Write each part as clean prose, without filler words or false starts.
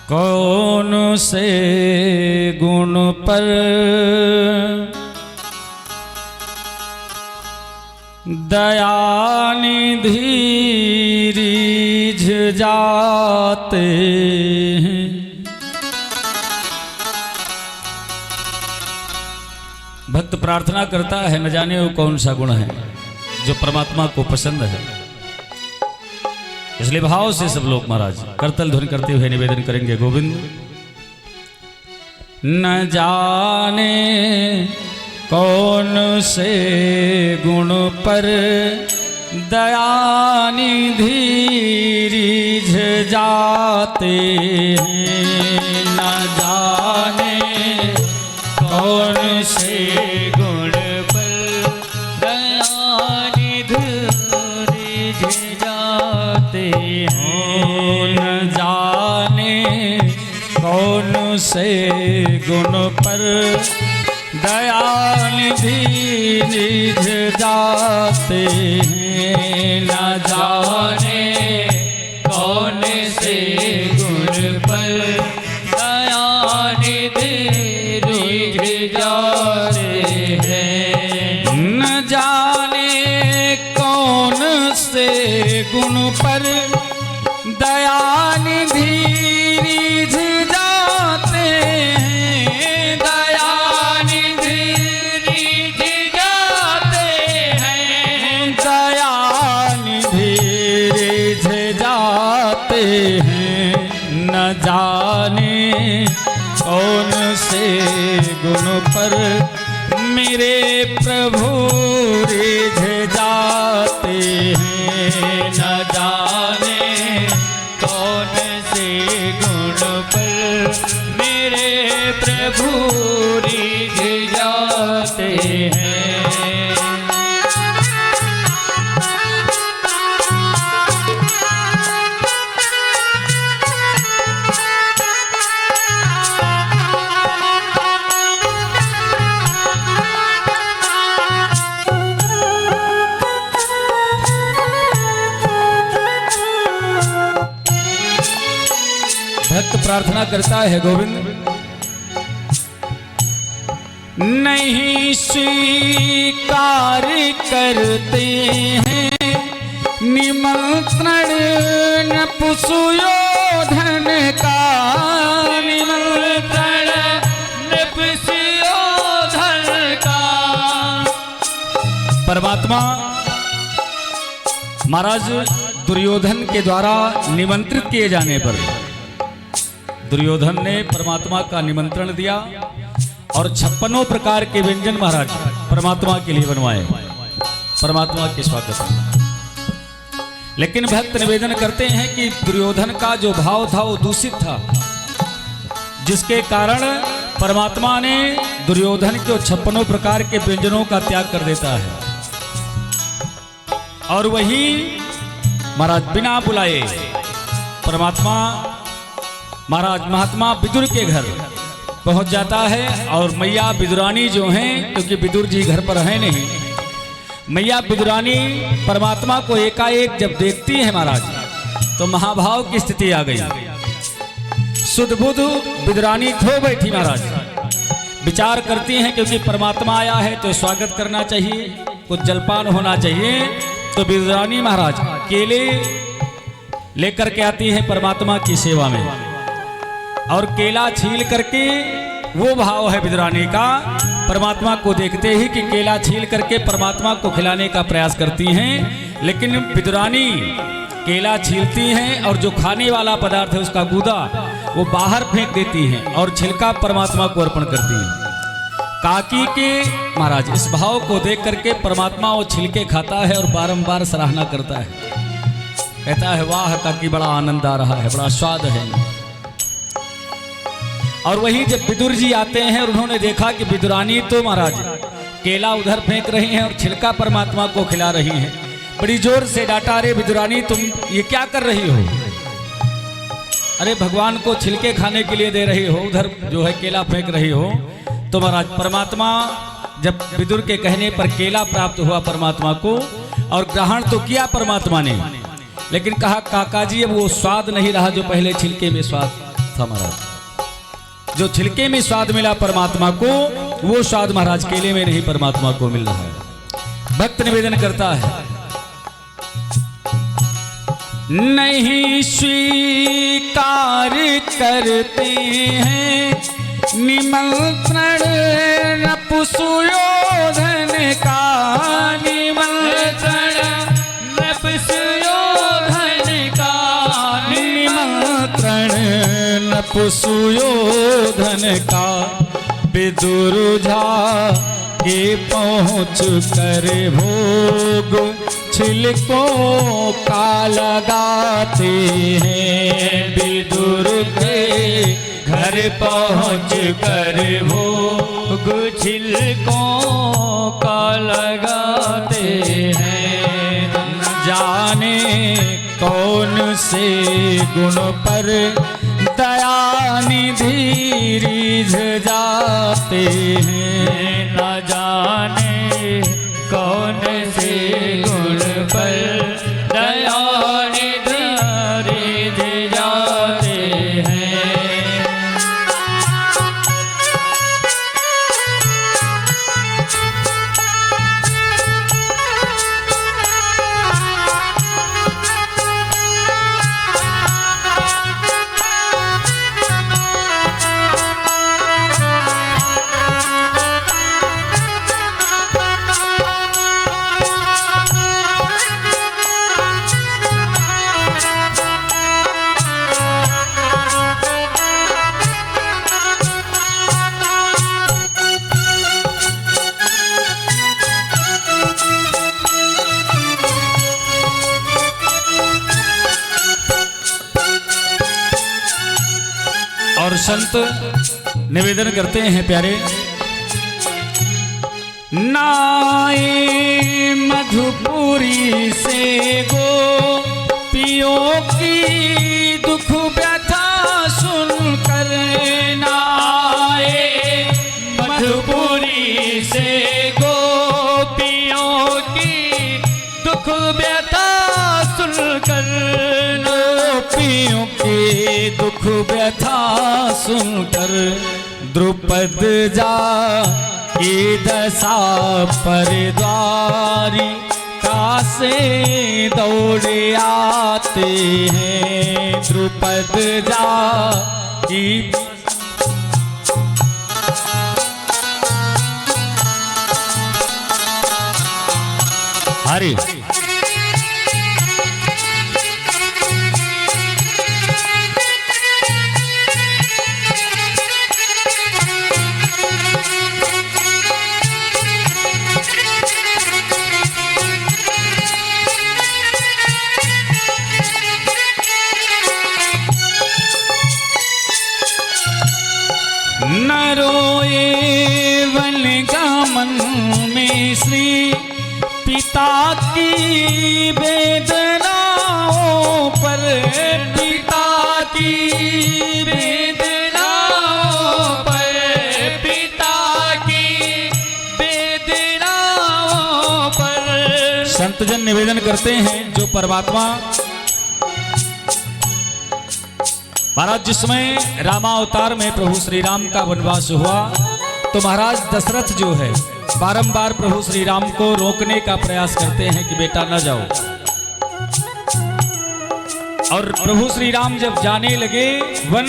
कौन से गुण पर दयानिधि रिझ जाते हैं। भक्त प्रार्थना करता है, न जाने वो कौन सा गुण है जो परमात्मा को पसंद है। इसलिए भाव से सब लोग महाराज करतल ध्वनि करते हुए निवेदन करेंगे। गोविंद न जाने कौन से गुण पर दयानिधि रिझ जाते हैं। न जाने कौन से गुण पर दयानिधि रिझ जाते हैं। न जाने कौन से गुण पर दयानिधि रिझ जाते हैं। न जाने कौन से गुण पर दयानिधि रिझ जाते हैं। न जाने कौन से गुण पर दयानिधि रिझ जाते हैं। दयानिधि रिझ जाते हैं। दयानिधि रिझ जाते हैं। न जाने कौन से गुण पर मेरे प्रभु रिझ जाते हैं। न जाने कौन से गुण पर मेरे प्रभु रिझ जाते हैं। भक्त प्रार्थना करता है। गोविंद नहीं स्वीकार करते हैं निमंत्रण नपुंसकयोधन का। निमंत्रण नपुंसकयोधन का। परमात्मा महाराज दुर्योधन के द्वारा निमंत्रित किए जाने पर दुर्योधन ने परमात्मा का निमंत्रण दिया और 56 प्रकार के व्यंजन महाराज परमात्मा के लिए बनवाए, परमात्मा के स्वागत में। लेकिन भक्त निवेदन करते हैं कि दुर्योधन का जो भाव था वो दूषित था, जिसके कारण परमात्मा ने दुर्योधन के 56 प्रकार के व्यंजनों का त्याग कर देता है और वही महाराज बिना बुलाए परमात्मा महाराज महात्मा विदुर के घर पहुंच जाता है। और मैया विदुरानी जो हैं, क्योंकि विदुर जी घर पर है नहीं, मैया विदुरानी परमात्मा को एकाएक जब देखती है महाराज तो महाभाव की स्थिति आ गई। सुध बुध विदुरानी खो बैठी महाराज, विचार करती हैं क्योंकि परमात्मा आया है तो स्वागत करना चाहिए, कुछ जलपान होना चाहिए। तो विदुरानी महाराज केले लेकर के आती है परमात्मा की सेवा में और केला छील करके, वो भाव है विदुरानी का, परमात्मा को देखते ही कि केला छील करके परमात्मा को खिलाने का प्रयास करती हैं। लेकिन विदुरानी केला छीलती हैं और जो खाने वाला पदार्थ है उसका गूदा वो बाहर फेंक देती हैं और छिलका परमात्मा को अर्पण करती हैं। काकी के महाराज इस भाव को देख करके परमात्मा वो छिलके खाता है और बारंबार सराहना करता है, कहता है वाह काकी बड़ा आनंद आ रहा है, बड़ा स्वाद है। और वही जब विदुर जी आते हैं और उन्होंने देखा कि विदुरानी तो महाराज केला उधर फेंक रही हैं और छिलका परमात्मा को खिला रही हैं, बड़ी जोर से डांटा, अरे विदुरानी तुम ये क्या कर रही हो? अरे भगवान को छिलके खाने के लिए दे रही हो, उधर जो है केला फेंक रही हो। तो महाराज परमात्मा जब विदुर के कहने पर केला प्राप्त हुआ परमात्मा को और ग्रहण तो किया परमात्मा ने, लेकिन कहा काका जी अब वो स्वाद नहीं रहा जो पहले छिलके में स्वाद था महाराज। जो छिलके में स्वाद मिला परमात्मा को, वो स्वाद महाराज केले में नहीं परमात्मा को मिल रहा है। भक्त निवेदन करता है, नहीं स्वीकार करते हैं निमंत्रण नपुंसकयोधन का, निमंत्रण नपुंसकयोधन का, निमंत्रण नपुंसकयोधन का। विदुर झा के पहुँच कर भोग छिलकों का लगाते हैं। विदुर के घर पहुँच कर भोग छिलकों का लगाते हैं। न जाने कौन से गुण पर दया निधि रिझ जाते हैं। न जाने कौन से गुण पर दया निधि रिझ जाते हैं। और संत निवेदन करते हैं प्यारे, नाए मधुपुरी से गोपियों की दुख व्यथा सुनकर, नाए मधुपुरी से गोपियों की दुख व्यथा सुनकर, गोपियों की दुख व्यथा सुनकर द्रुपद जा की दशा पर द्वारी कासे दौड़े आते हैं। द्रुपद जा की हरि न रोए वनगामन में श्री पिता की वेदनाओं पर, पिता की वेदनाओं पर, पिता की वेदनाओं पर। संतजन निवेदन करते हैं, जो परमात्मा महाराज जिस समय रामावतार में प्रभु श्री राम का वनवास हुआ, तो महाराज दशरथ जो है बारंबार प्रभु श्री राम को रोकने का प्रयास करते हैं कि बेटा न जाओ। और प्रभु श्री राम जब जाने लगे वन,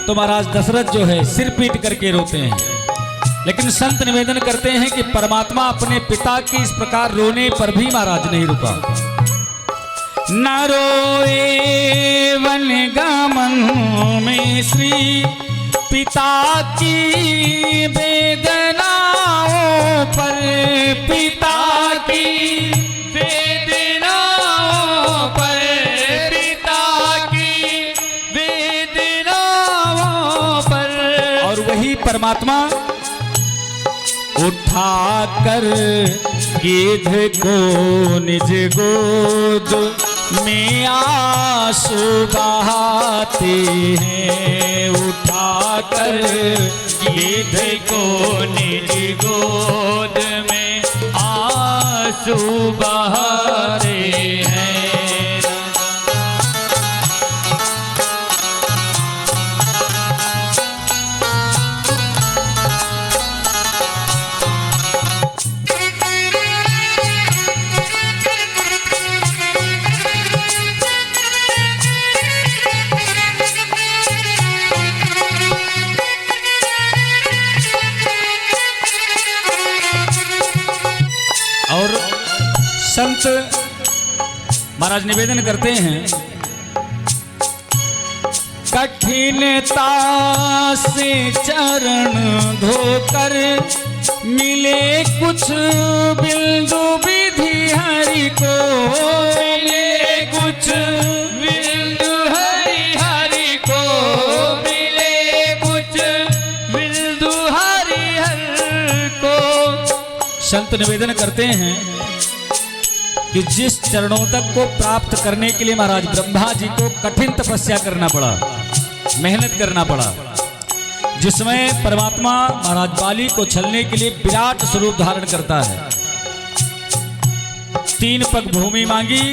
तो महाराज दशरथ जो है सिर पीट करके रोते हैं। लेकिन संत निवेदन करते हैं कि परमात्मा अपने पिता के इस प्रकार रोने पर भी महाराज नहीं रुका। न रोए वनगामन में श्री पिता की वेदनाओं पर, पिता की वेदनाओं पर, पिता की वेदनाओं पर। और वही परमात्मा उठा कर गिद्ध को निज गोद में आंसू बहाते हैं। उठा कर गिद्ध को निज गोद में आंसू बहाते हैं। संत महाराज निवेदन करते हैं, कठिनता से चरण धोकर मिले कुछ बिंदु विधि हरि को, मिले कुछ बिंदु हरि को, मिले कुछ बिंदु हरि को। संत निवेदन करते हैं कि जिस चरणों तक को प्राप्त करने के लिए महाराज ब्रह्मा जी को कठिन तपस्या करना पड़ा, मेहनत करना पड़ा, जिसमें परमात्मा महाराज बाली को छलने के लिए विराट स्वरूप धारण करता है। 3 पग भूमि मांगी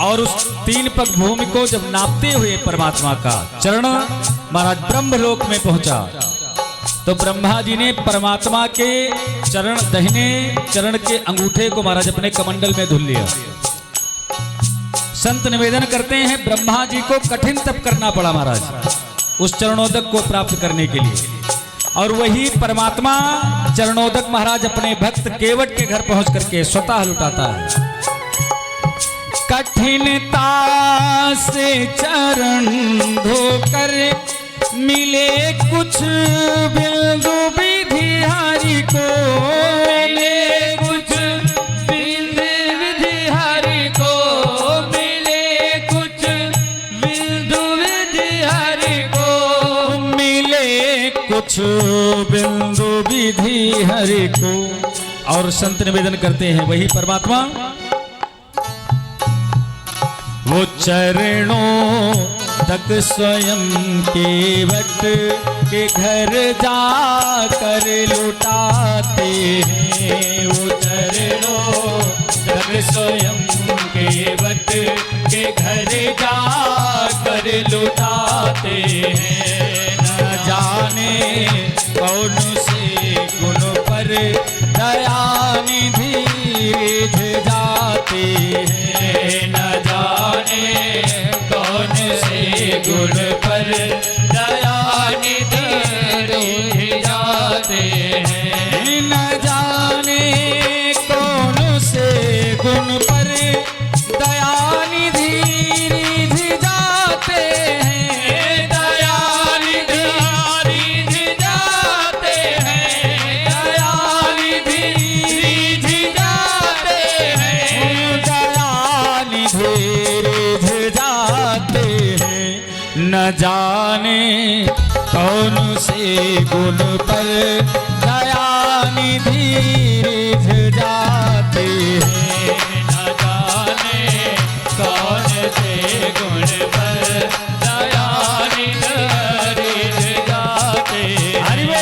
और उस 3 पग भूमि को जब नापते हुए परमात्मा का चरण महाराज ब्रह्मलोक में पहुंचा, तो ब्रह्मा जी ने परमात्मा के चरण, दाहिने चरण के अंगूठे को महाराज अपने कमंडल में धुल लिया। संत निवेदन करते हैं, ब्रह्मा जी को कठिन तप करना पड़ा महाराज उस चरणोदक को प्राप्त करने के लिए, और वही परमात्मा चरणोदक महाराज अपने भक्त केवट के घर पहुंच करके स्वतः लुटाता है। कठिनता से चरण धोकर मिले कुछ बिंदु विधि हरि को, मिले कुछ बिंदु विधि हरि को, मिले कुछ बिंदु विधि हरि को, मिले कुछ बिंदु विधि हरि को। और संत निवेदन करते हैं, वही परमात्मा वो चरणों तक स्वयं केवट के घर जाकर लुटाते हैं, वो चरणों तक स्वयं केवट के घर जाकर लुटाते हैं। न जाने कौन से गुण पर दया निधि रिझ जाते हैं, न जाने कौन से गुण पर दया निधि रिझ जाते हैं, न जाने कौन से गुण पर दया निधि रिझ जाते हैं, दया निधि रिझ जाते हैं, दया निधि रिझ जाते हैं, दया निधि रिझ जाते हैं। न जाने कौन से गुण पर दया निधि रिझ जाते हैं, न जाने कौन से गुण पर दया निधि रिझ जाते हैं। हरि बोल।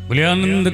बोले आनंद